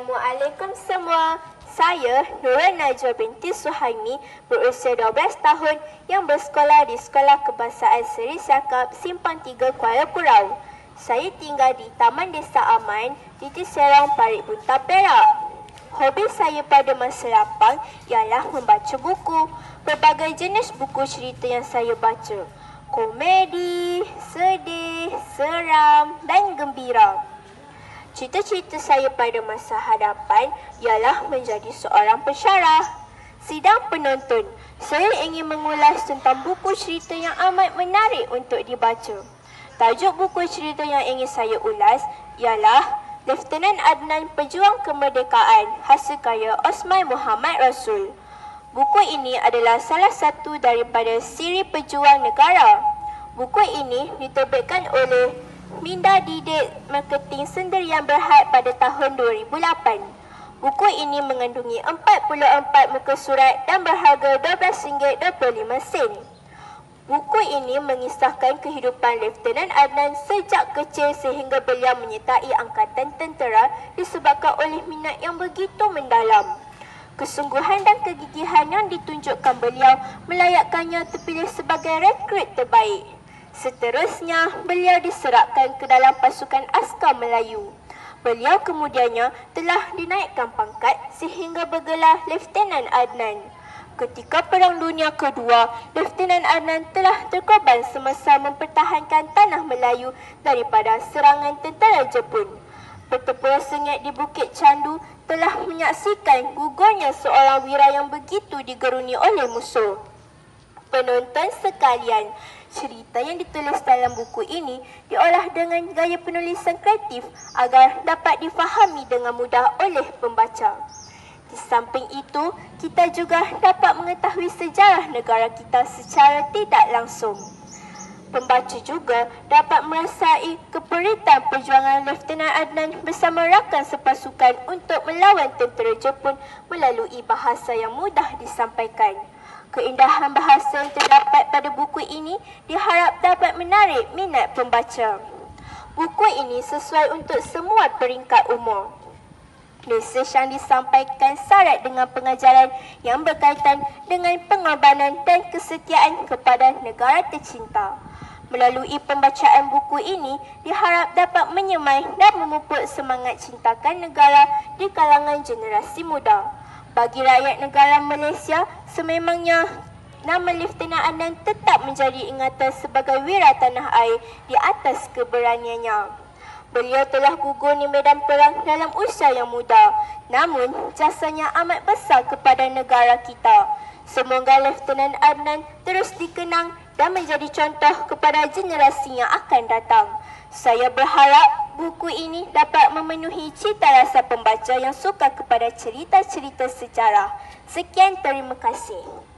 Assalamualaikum semua. Saya Nurul Najwa binti Suhaimi, berusia 12 tahun yang bersekolah di Sekolah Kebangsaan Seri Sakap, Simpang 3, Kuala Kurau. Saya tinggal di Taman Desa Aman, Titik Serang, Parit Bunta, Perak. Hobi saya pada masa lapang ialah membaca buku. Berbagai jenis buku cerita yang saya baca. Komedi, sedih, seram dan gembira. Cita-cita saya pada masa hadapan ialah menjadi seorang pensyarah. Sidang penonton, saya ingin mengulas tentang buku cerita yang amat menarik untuk dibaca. Tajuk buku cerita yang ingin saya ulas ialah Lieutenant Adnan Pejuang Kemerdekaan, hasil karya Osman Muhammad Rasul. Buku ini adalah salah satu daripada siri pejuang negara. Buku ini diterbitkan oleh Minda Didik Marketing Sendirian Berhad pada tahun 2008. Buku ini mengandungi 44 muka surat dan berharga RM12.25. Buku ini mengisahkan kehidupan Lieutenant Adnan sejak kecil sehingga beliau menyertai Angkatan Tentera disebabkan oleh minat yang begitu mendalam. Kesungguhan dan kegigihan yang ditunjukkan beliau melayakkannya terpilih sebagai rekrut terbaik. Seterusnya, beliau diserahkan ke dalam pasukan askar Melayu. Beliau kemudiannya telah dinaikkan pangkat sehingga bergelar Lieutenant Adnan. Ketika Perang Dunia Kedua, Lieutenant Adnan telah terkorban semasa mempertahankan tanah Melayu daripada serangan tentera Jepun. Pertempuran sengit di Bukit Candu telah menyaksikan gugurnya seorang wira yang begitu digeruni oleh musuh. Penonton sekalian, cerita yang ditulis dalam buku ini diolah dengan gaya penulisan kreatif agar dapat difahami dengan mudah oleh pembaca. Di samping itu, kita juga dapat mengetahui sejarah negara kita secara tidak langsung. Pembaca juga dapat merasai keperitan perjuangan Lieutenant Adnan bersama rakan sepasukan untuk melawan tentera Jepun melalui bahasa yang mudah disampaikan. Keindahan bahasa yang terdapat pada buku ini diharap dapat menarik minat pembaca. Buku ini sesuai untuk semua peringkat umur. Mesej yang disampaikan syarat dengan pengajaran yang berkaitan dengan pengorbanan dan kesetiaan kepada negara tercinta. Melalui pembacaan buku ini diharap dapat menyemai dan memupuk semangat cintakan negara di kalangan generasi muda. Bagi rakyat negara Malaysia, sememangnya nama Lieutenant Adnan tetap menjadi ingatan sebagai wira tanah air di atas keberaniannya. Beliau telah gugur di medan perang dalam usia yang muda, namun jasanya amat besar kepada negara kita. Semoga Lieutenant Adnan terus dikenang dan menjadi contoh kepada generasi yang akan datang. Saya berharap buku ini dapat memenuhi cita rasa pembaca yang suka kepada cerita-cerita sejarah. Sekian, terima kasih.